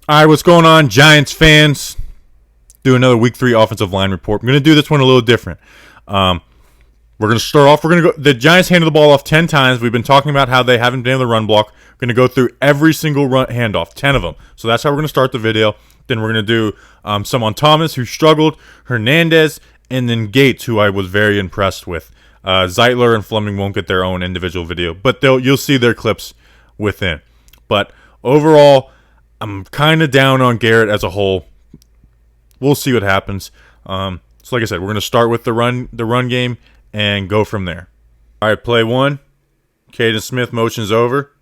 All right, what's going on, Giants fans? Do another Week 3 offensive line report. I'm going to do this one a little different. We're going to start off. We're going to go. The Giants handed the ball off 10 times. We've been talking about how they haven't been able to run block. We're going to go through every single run handoff, 10 of them. So that's how we're going to start the video. Then we're going to do some on Thomas, who struggled, Hernandez, and then Gates, who I was very impressed with. Zeitler and Fleming won't get their own individual video, but you'll see their clips within. But overall, I'm kind of down on Garrett as a whole. We'll see what happens. So like I said, we're going to start with the run game and go from there. All right, play one. Caden Smith motions over.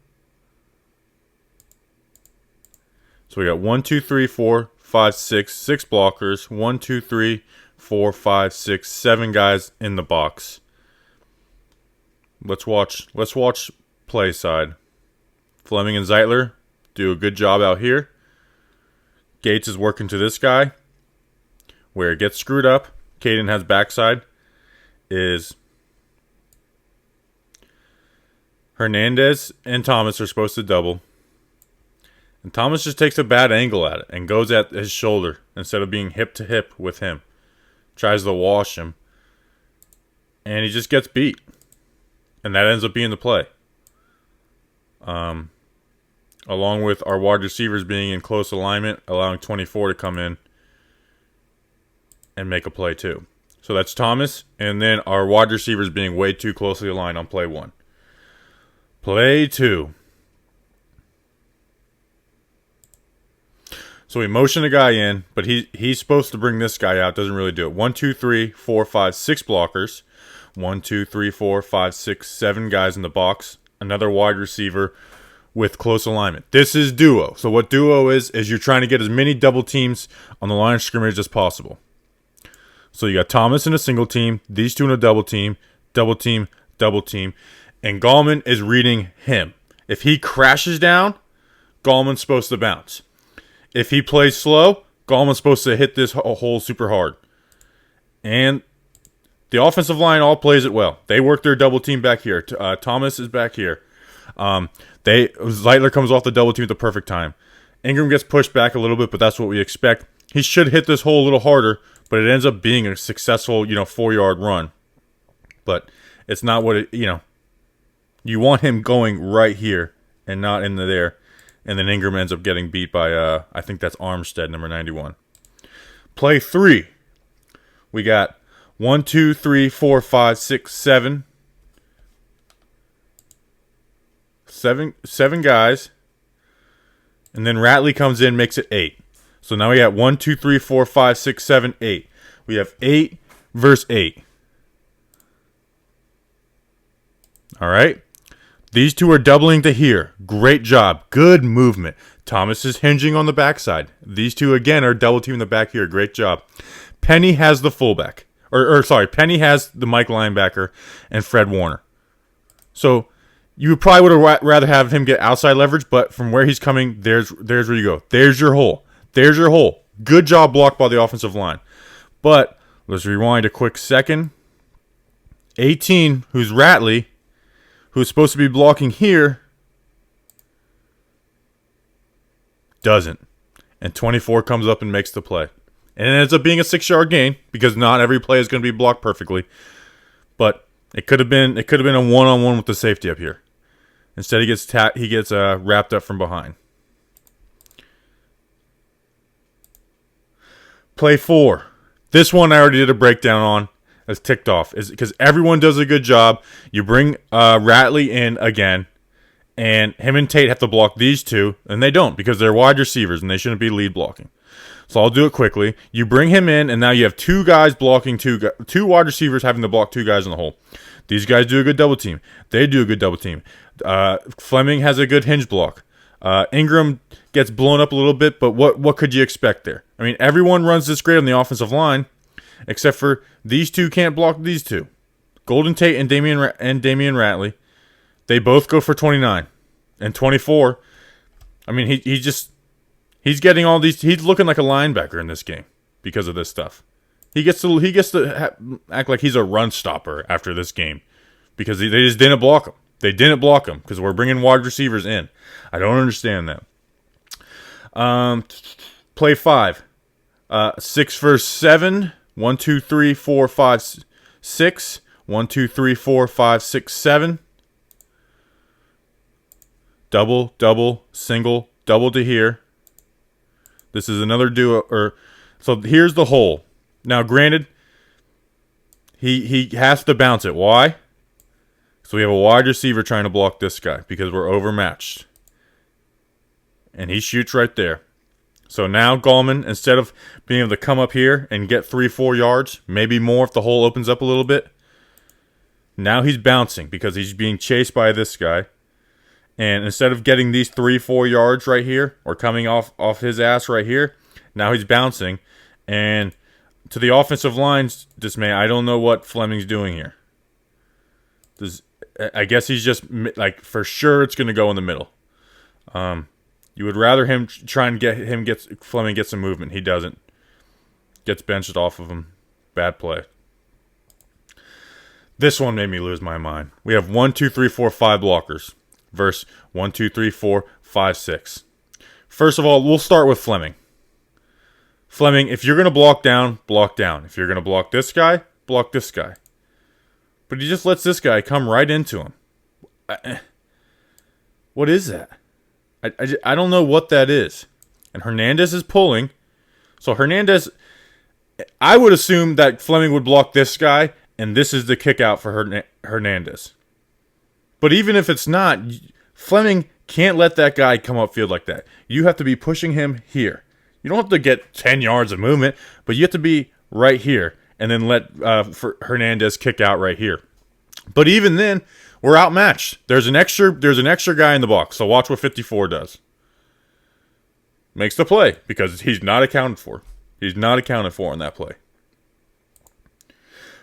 So we got 1, 2, 3, 4, 5, 6 blockers. 1, 2, 3, 4, 5, 6, 7 guys in the box. Let's watch play side. Fleming and Zeitler do a good job out here. Gates is working to this guy. Where it gets screwed up, Caden has backside, is Hernandez and Thomas are supposed to double. And Thomas just takes a bad angle at it and goes at his shoulder instead of being hip to hip with him. Tries to wash him. And he just gets beat. And that ends up being the play. Along with our wide receivers being in close alignment, allowing 24 to come in and make a play too. So that's Thomas, and then our wide receivers being way too closely aligned on play one. Play two. So we motion a guy in, but he's supposed to bring this guy out. Doesn't really do it. 1, 2, 3, 4, 5, 6 blockers. 1, 2, 3, 4, 5, 6, 7 guys in the box. Another wide receiver with close alignment. This is duo. So what duo is you're trying to get as many double teams on the line of scrimmage as possible. So you got Thomas in a single team, these two in a double team, double team, double team, and Gallman is reading him. If he crashes down, Gallman's supposed to bounce. If he plays slow, Gallman's supposed to hit this hole super hard. And the offensive line all plays it well. They work their double team back here. Thomas is back here. Zeitler comes off the double team at the perfect time. Ingram gets pushed back a little bit, but that's what we expect. He should hit this hole a little harder, but it ends up being a successful, 4-yard run. But it's not what it, you want him going right here and not in there. And then Ingram ends up getting beat by, I think that's Armstead, number 91. Play 3. We got 1, 2, 3, 4, 5, 6, 7. 7 guys. And then Ratley comes in, makes it 8. So now we got 1, 2, 3, 4, 5, 6, 7, 8. We have 8 versus 8. All right. These two are doubling to here. Great job. Good movement. Thomas is hinging on the backside. These two, again, are double teaming the back here. Great job. Penny has the fullback. Penny has the Mike linebacker and Fred Warner. So you probably would have rather have him get outside leverage, but from where he's coming, there's where you go. There's your hole. There's your hole. Good job blocked by the offensive line. But let's rewind a quick second. 18, who's Ratley, who's supposed to be blocking here, doesn't. And 24 comes up and makes the play. And it ends up being a 6-yard gain because not every play is going to be blocked perfectly. But it could have been a one-on-one with the safety up here. Instead, he gets wrapped up from behind. Play 4. This one I already did a breakdown on. As ticked off is because everyone does a good job. You bring Ratley in again, and him and Tate have to block these two, and they don't because they're wide receivers and they shouldn't be lead blocking. So I'll do it quickly. You bring him in, and now you have 2 guys blocking two wide receivers having to block 2 guys in the hole. These guys do a good double team. They do a good double team. Fleming has a good hinge block. Ingram gets blown up a little bit, but what could you expect there? I mean, everyone runs this great on the offensive line, except for these two can't block these two. Golden Tate and Damian Ratley, they both go for 29 and 24. I mean, he's getting all these. He's looking like a linebacker in this game because of this stuff. He gets to act like he's a run stopper after this game because they just didn't block him. They didn't block him because we're bringing wide receivers in. I don't understand that. Play 5. 6 versus 7. 1, 2, 3, 4, 5, 6. 1, 2, 3, 4, 5, 6, 7. Double, double, single, double to here. This is another duo. So here's the hole. Now, granted, he has to bounce it. Why? So we have a wide receiver trying to block this guy because we're overmatched. And he shoots right there. So now Gallman, instead of being able to come up here and get 3-4 yards, maybe more if the hole opens up a little bit, now he's bouncing because he's being chased by this guy. And instead of getting these 3-4 yards right here, or coming off his ass right here, now he's bouncing. And to the offensive line's dismay, I don't know what Fleming's doing here. I guess he's just, like, for sure it's going to go in the middle. You would rather him try and Fleming get some movement. He doesn't. Gets benched off of him. Bad play. This one made me lose my mind. We have 1, 2, 3, 4, 5 blockers versus 1, 2, 3, 4, 5, 6. First of all, we'll start with Fleming. Fleming, if you're going to block down, block down. If you're going to block this guy, block this guy. But he just lets this guy come right into him. What is that? I don't know what that is. And Hernandez is pulling. So Hernandez, I would assume that Fleming would block this guy, and this is the kick out for Hernandez. But even if it's not, Fleming can't let that guy come upfield like that. You have to be pushing him here. You don't have to get 10 yards of movement, but you have to be right here. And then let Hernandez kick out right here. But even then, we're outmatched. There's an extra guy in the box. So watch what 54 does. Makes the play because he's not accounted for. He's not accounted for in that play.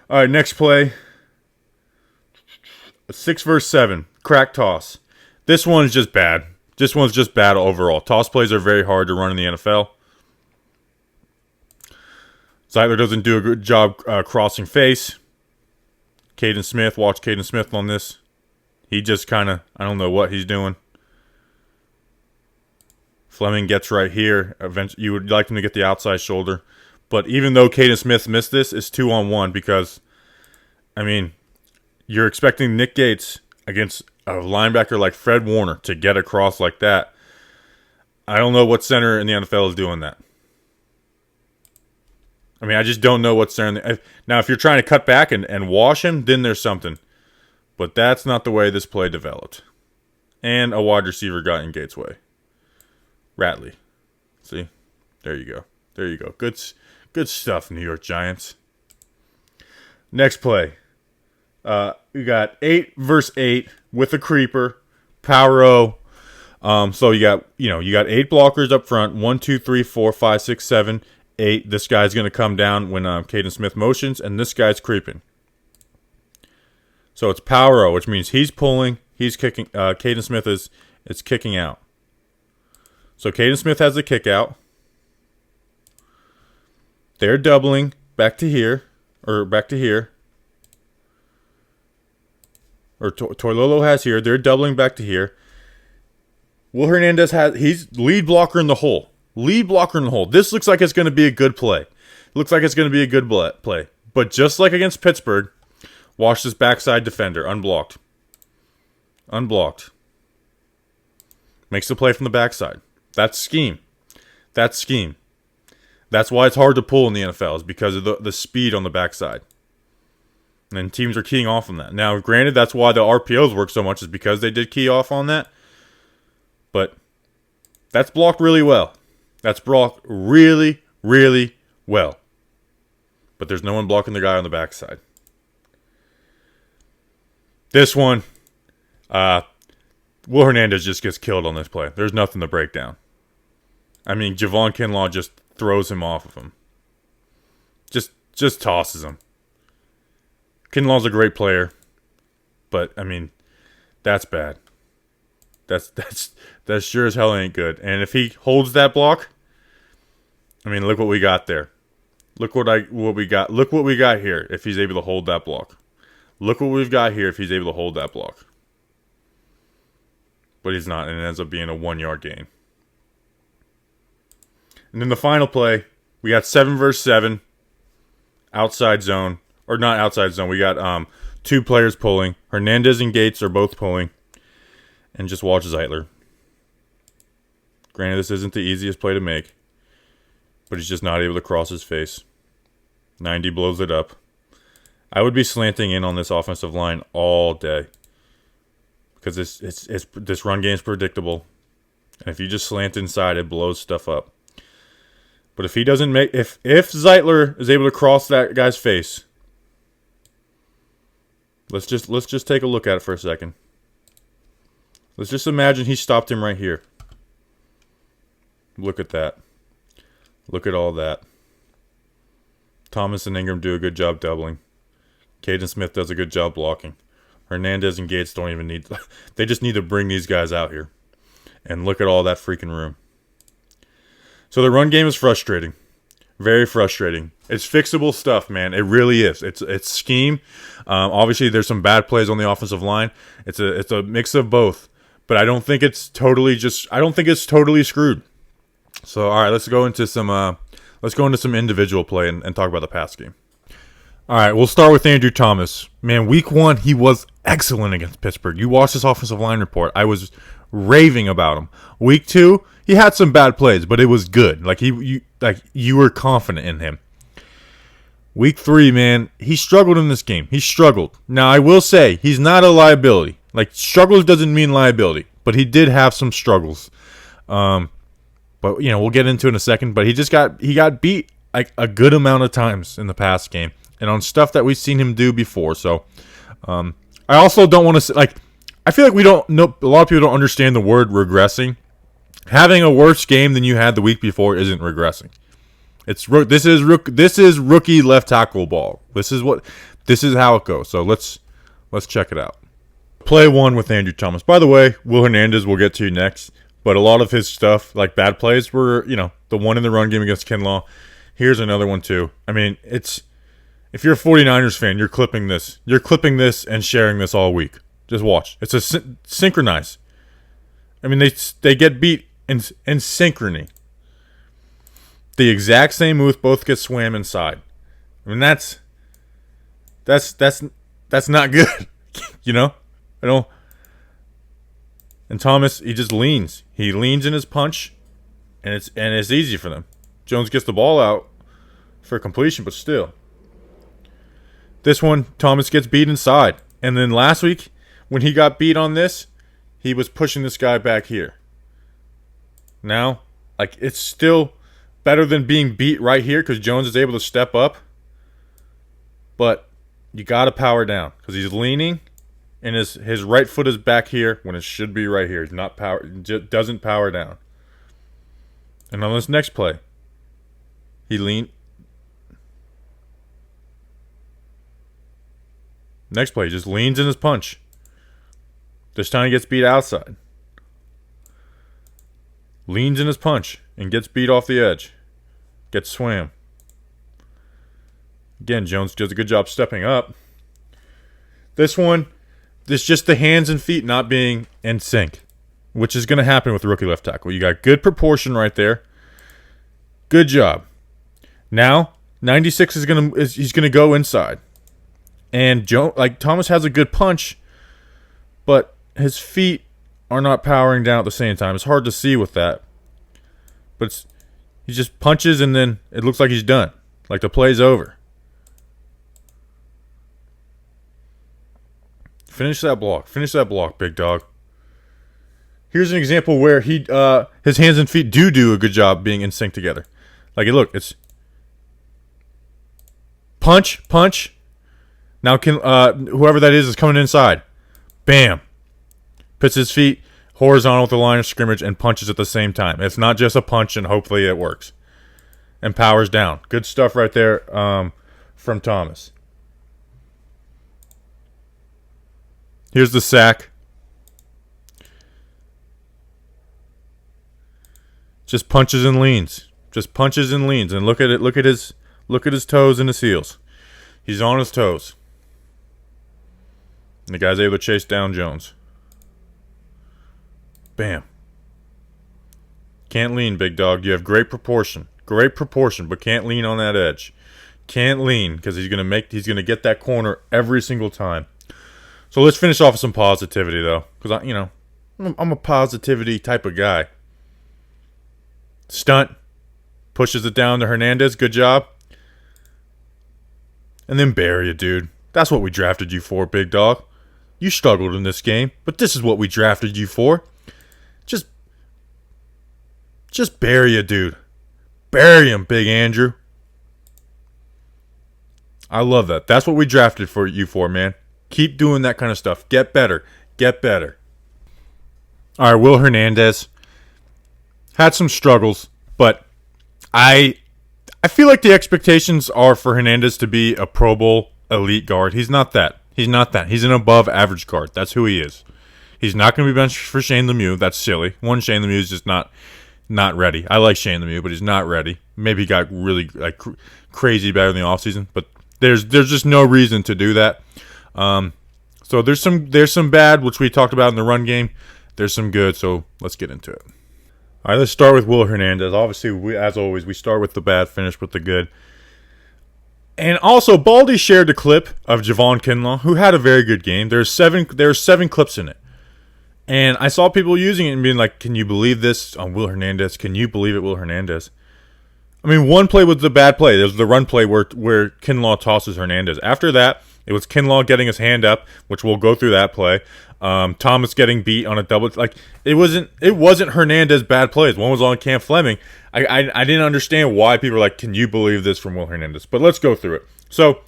All right, next play. 6 versus 7. Crack toss. This one's just bad. This one's just bad overall. Toss plays are very hard to run in the NFL. Zeitler doesn't do a good job crossing face. Caden Smith, watch Caden Smith on this. He just kind of, I don't know what he's doing. Fleming gets right here. Eventually, you would like him to get the outside shoulder. But even though Caden Smith missed this, it's 2-on-1 because, I mean, you're expecting Nick Gates against a linebacker like Fred Warner to get across like that. I don't know what center in the NFL is doing that. I mean, I just don't know what's there. Now, if you're trying to cut back and wash him, then there's something. But that's not the way this play developed. And a wide receiver got in Gates' way. Ratley. See? There you go. There you go. Good stuff, New York Giants. Next play. We got 8 versus 8 with a creeper. Power O. So you got 8 blockers up front. 1, 2, 3, 4, 5, 6, 7, 8. This guy's going to come down when Caden Smith motions, and this guy's creeping. So it's power O, which means he's pulling, he's kicking. Caden Smith is kicking out. So Caden Smith has a kick out. They're doubling back to here, or back to here. Or Toilolo has here. They're doubling back to here. Will Hernandez he's lead blocker in the hole. Lead blocker in the hole. This looks like it's going to be a good play. Looks like it's going to be a good play. But just like against Pittsburgh, watch this backside defender. Unblocked. Unblocked. Makes the play from the backside. That's scheme. That's scheme. That's why it's hard to pull in the NFL, is because of the speed on the backside. And teams are keying off on that. Now, granted, that's why the RPOs work so much, is because they did key off on that. But that's blocked really well. That's blocked really, really well. But there's no one blocking the guy on the backside. This one, Will Hernandez just gets killed on this play. There's nothing to break down. I mean, Javon Kinlaw just throws him off of him. Just tosses him. Kinlaw's a great player, but I mean, that's bad. That sure as hell ain't good. And if he holds that block, I mean, look what we got there. Look what we got. Look what we got here if he's able to hold that block. Look what we've got here if he's able to hold that block. But he's not, and it ends up being a 1-yard gain. And then the final play, we got 7 versus 7, outside zone. Or not outside zone. We got 2 players pulling. Hernandez and Gates are both pulling. And just watch Zeitler. Granted, this isn't the easiest play to make. But he's just not able to cross his face. 90 blows it up. I would be slanting in on this offensive line all day. Because this run game is predictable. And if you just slant inside, it blows stuff up. But if he doesn't make... If Zeitler is able to cross that guy's face... Let's just take a look at it for a second. Let's just imagine he stopped him right here. Look at that. Look at all that. Thomas and Ingram do a good job doubling. Caden Smith does a good job blocking. Hernandez and Gates don't even need... They just need to bring these guys out here. And look at all that freaking room. So the run game is frustrating. Very frustrating. It's fixable stuff, man. It really is. It's scheme. Obviously, there's some bad plays on the offensive line. It's a mix of both. But I don't think it's totally screwed. So all right, let's go into some individual play and talk about the pass game. All right, we'll start with Andrew Thomas. Man, week 1 he was excellent against Pittsburgh. You watched this offensive line report. I was raving about him. Week 2, he had some bad plays, but it was good. You were confident in him. Week 3, man, he struggled in this game. He struggled. Now, I will say, he's not a liability. Struggles doesn't mean liability, but he did have some struggles. But, we'll get into it in a second. But he got beat a good amount of times in the pass game and on stuff that we've seen him do before. So, I also don't want to say, I feel like we don't know, a lot of people don't understand the word regressing. Having a worse game than you had the week before isn't regressing. This is rookie left tackle ball. This is how it goes. So let's check it out. Play 1 with Andrew Thomas. By the way, Will Hernandez we'll get to next. But a lot of his stuff, like bad plays, were the one in the run game against Kinlaw. Here's another one too. I mean, if you're a 49ers fan, you're clipping this. You're clipping this and sharing this all week. Just watch. It's a synchronize. I mean, they get beat in synchrony. The exact same move, both get swam inside. I mean, that's not good. I don't. And Thomas, he just leans. He leans in his punch, and it's easy for them. Jones gets the ball out for completion, but still. This one, Thomas gets beat inside. And then last week, when he got beat on this, he was pushing this guy back here. Now, it's still better than being beat right here because Jones is able to step up. But you got to power down because he's leaning, and his right foot is back here when it should be right here. He's not doesn't power down. And on this next play, he leaned. Next play, he just leans in his punch. This time he gets beat outside. Leans in his punch and gets beat off the edge. Gets swam. Again, Jones does a good job stepping up. This one, it's just the hands and feet not being in sync, which is going to happen with the rookie left tackle. You got good proportion right there. Good job. Now, 96 he's gonna go inside. And Thomas has a good punch, but his feet are not powering down at the same time. It's hard to see with that. But he just punches and then it looks like he's done. Like the play's over. Finish that block. Finish that block, big dog. Here's an example where his hands and feet do a good job being in sync together. Look, it's punch. Now whoever that is coming inside. Bam. Puts his feet horizontal with the line of scrimmage and punches at the same time. It's not just a punch and hopefully it works. And powers down. Good stuff right there from Thomas. Here's the sack. Just punches and leans. Just punches and leans. And look at it. Look at his toes and his heels. He's on his toes. And the guy's able to chase down Jones. Bam. Can't lean, big dog. You have great proportion. Great proportion, but can't lean on that edge. Can't lean because he's gonna get that corner every single time. So let's finish off with some positivity though, because I'm a positivity type of guy. Stunt, pushes it down to Hernandez. Good job. And then bury it, dude. That's what we drafted you for, big dog. You struggled in this game, but this is what we drafted you for. Just bury it, dude. Bury him, Big Andrew. I love that. That's what we drafted for you for, man. Keep doing that kind of stuff. Get better. Get better. All right, Will Hernandez had some struggles, but I feel like the expectations are for Hernandez to be a Pro Bowl elite guard. He's not that. He's not that. He's an above average guard. That's who he is. He's not going to be benched for Shane Lemieux. That's silly. Shane Lemieux is just not ready. I like Shane Lemieux, but he's not ready. Maybe he got really crazy better in the offseason, but there's just no reason to do that. So there's some bad, which we talked about in the run game. There's some good, so let's get into it. All right, let's start with Will Hernandez. Obviously, as always, we start with the bad, finish with the good. And also, Baldy shared a clip of Javon Kinlaw, who had a very good game. There's 7 clips in it. And I saw people using it and being like, can you believe this on Will Hernandez? Can you believe it, Will Hernandez? I mean, one play was the bad play. There's the run play where Kinlaw tosses Hernandez. After that, it was Kinlaw getting his hand up, which we'll go through that play. Thomas getting beat on a double. Like it wasn't Hernandez bad plays. One was on Cam Fleming. I didn't understand why people were like, can you believe this from Will Hernandez? But let's go through it. So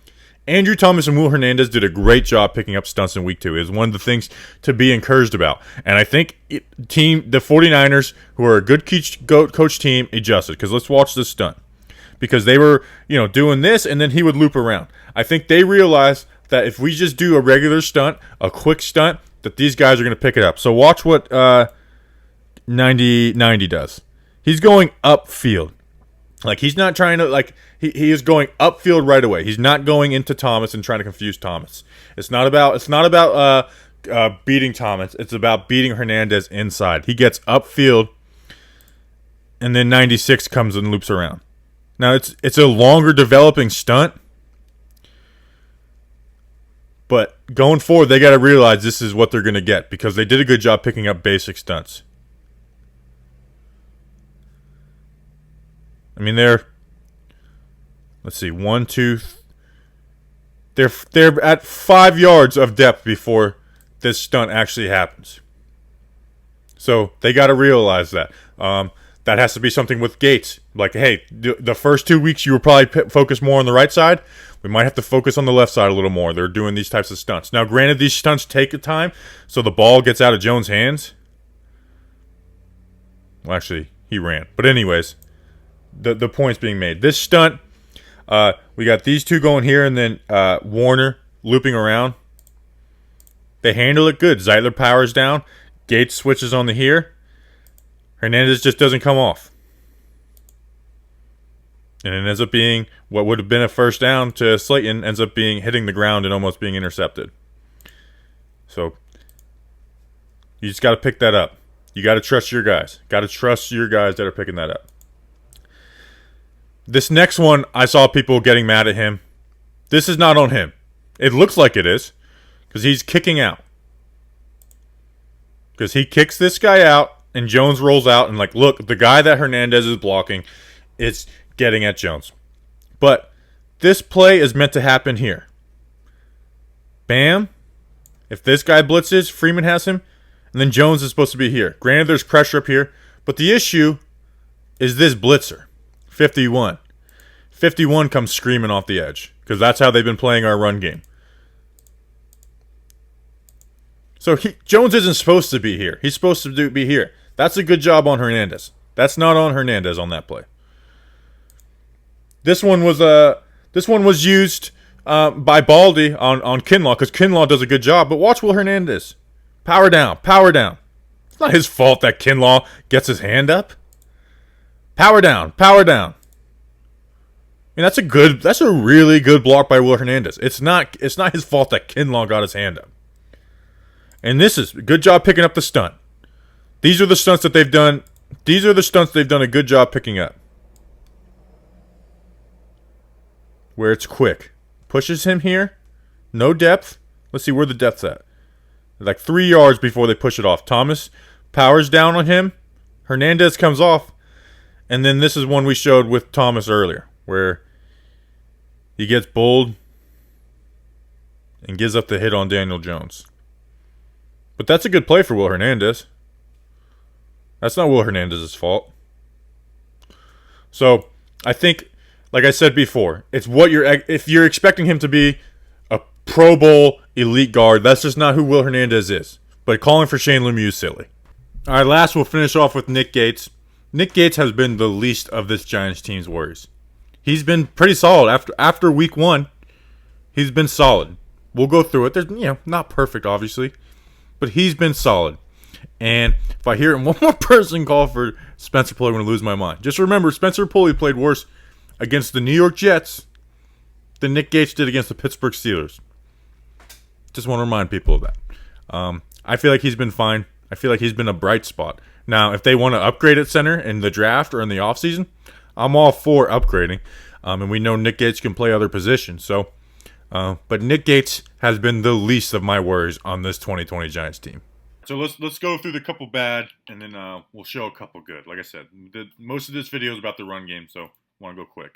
Andrew Thomas and Will Hernandez did a great job picking up stunts in week 2. It is one of the things to be encouraged about. And I think the 49ers, who are a good coach team, adjusted. Because let's watch this stunt. Because they were, doing this, and then he would loop around. I think they realized that if we just do a regular stunt, a quick stunt, that these guys are going to pick it up. So watch what 90 does. He's going upfield. Like, he's not trying to, he is going upfield right away. He's not going into Thomas and trying to confuse Thomas. It's not about beating Thomas. It's about beating Hernandez inside. He gets upfield, and then 96 comes and loops around. Now, it's a longer developing stunt, but going forward, they got to realize this is what they're going to get because they did a good job picking up basic stunts. I mean, let's see, 1, 2, they're at 5 yards of depth before this stunt actually happens. So they got to realize that. That has to be something with Gates. Like, hey, the first 2 weeks you were probably focused more on the right side. We might have to focus on the left side a little more. They're doing these types of stunts. Now, granted, these stunts take time, so the ball gets out of Jones' hands. Well, actually, he ran. But anyways, the point's being made. This stunt, we got these two going here, and then Warner looping around. They handle it good. Zeitler powers down. Gates switches on the here. Hernandez just doesn't come off. And it ends up being what would have been a first down to Slayton, ends up being hitting the ground and almost being intercepted. So you just got to pick that up. You got to trust your guys. Got to trust your guys that are picking that up. This next one, I saw people getting mad at him. This is not on him. It looks like it is because he's kicking out. Because he kicks this guy out and Jones rolls out and look, the guy that Hernandez is blocking is getting at Jones. But this play is meant to happen here. Bam. If this guy blitzes, Freeman has him, and then Jones is supposed to be here. Granted, there's pressure up here, but the issue is this blitzer, 51. 51 comes screaming off the edge because that's how they've been playing our run game. So Jones isn't supposed to be here. He's supposed to be here. That's a good job on Hernandez. That's not on Hernandez on that play. This one was used by Baldy on Kinlaw because Kinlaw does a good job. But watch Will Hernandez. Power down. Power down. It's not his fault that Kinlaw gets his hand up. Power down. Power down. I mean, that's a really good block by Will Hernandez. It's not his fault that Kinlaw got his hand up. And this is a good job picking up the stunt. These are the stunts that they've done these are the stunts they've done a good job picking up. Where it's quick. Pushes him here. No depth. Let's see where the depth's at. Like 3 yards before they push it off. Thomas powers down on him. Hernandez comes off. And then this is one we showed with Thomas earlier, where he gets bowled and gives up the hit on Daniel Jones. But that's a good play for Will Hernandez. That's not Will Hernandez's fault. So I think, like I said before, it's what if you're expecting him to be a Pro Bowl elite guard, that's just not who Will Hernandez is. But calling for Shane Lemieux is silly. All right, last we'll finish off with Nick Gates. Nick Gates has been the least of this Giants team's worries. He's been pretty solid after week 1. He's been solid. We'll go through it. There's not perfect, obviously, but he's been solid. And if I hear one more person call for Spencer Pulley, I'm going to lose my mind. Just remember, Spencer Pulley played worse against the New York Jets than Nick Gates did against the Pittsburgh Steelers. Just want to remind people of that. I feel like he's been fine. I feel like he's been a bright spot. Now, if they want to upgrade at center in the draft or in the offseason, I'm all for upgrading. And we know Nick Gates can play other positions. But Nick Gates has been the least of my worries on this 2020 Giants team. So let's go through the couple bad, and then we'll show a couple good. Like I said, most of this video is about the run game, so I want to go quick.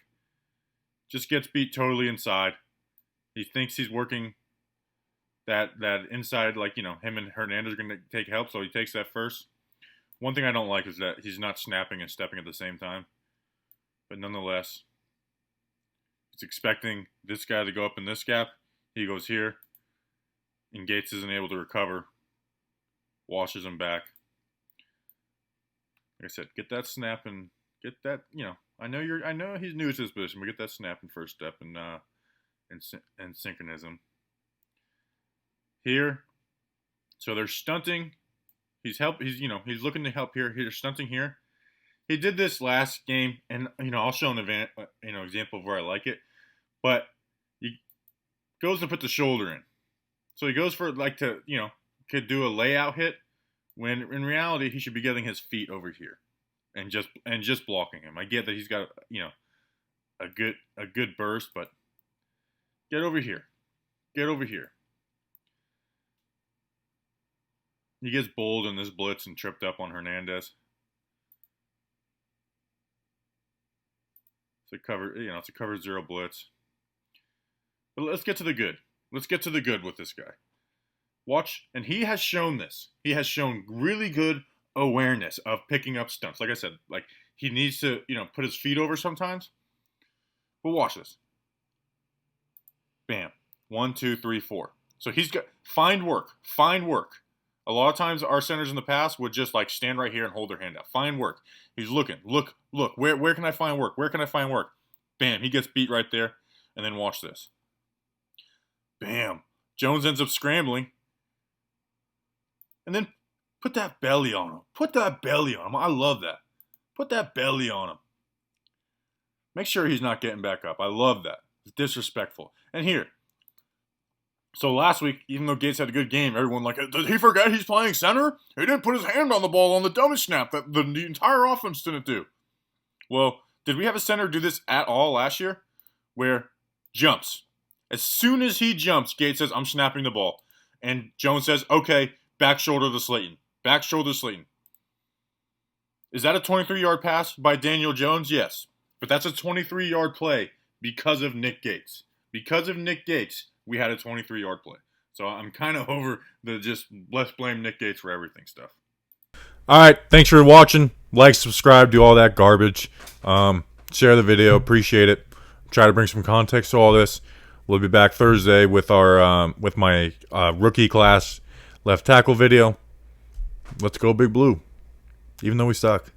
Just gets beat totally inside. He thinks he's working that inside, like, him and Hernandez are going to take help, so he takes that first. One thing I don't like is that he's not snapping and stepping at the same time. But nonetheless, he's expecting this guy to go up in this gap. He goes here, and Gates isn't able to recover. Washes him back. Like I said, get that snap and get that, I know he's new to this position, but get that snap and first step and synchronism. Here, so they're stunting. He's looking to help here. He's stunting here. He did this last game, and I'll show an example of where I like it. But he goes to put the shoulder in, so he goes for could do a layout hit, when in reality he should be getting his feet over here, and just blocking him. I get that he's got a good burst, but get over here, get over here. He gets bowled in this blitz and tripped up on Hernandez. It's a cover 0 blitz. But let's get to the good. Let's get to the good with this guy. Watch, and he has shown this. He has shown really good awareness of picking up stunts. Like I said, he needs to, put his feet over sometimes. But watch this. Bam. 1, 2, 3, 4. So he's got find work. Find work. A lot of times our centers in the past would just stand right here and hold their hand out. Find work. He's looking. Look. Where can I find work? Where can I find work? Bam. He gets beat right there. And then watch this. Bam. Jones ends up scrambling. And then put that belly on him. Put that belly on him. I love that. Put that belly on him. Make sure he's not getting back up. I love that. It's disrespectful. And here. So last week, even though Gates had a good game, everyone did he forget he's playing center? He didn't put his hand on the ball on the dumbest snap that the entire offense didn't do. Well, did we have a center do this at all last year? Where jumps. As soon as he jumps, Gates says, I'm snapping the ball. And Jones says, okay, back shoulder to Slayton. Back shoulder to Slayton. Is that a 23-yard pass by Daniel Jones? Yes. But that's a 23-yard play because of Nick Gates. Because of Nick Gates, we had a 23-yard play. So I'm kind of over the just let's blame Nick Gates for everything stuff. All right. Thanks for watching. Like, subscribe, do all that garbage. Share the video. Appreciate it. Try to bring some context to all this. We'll be back Thursday with our with my rookie class left tackle video. Let's go Big Blue. Even though we suck.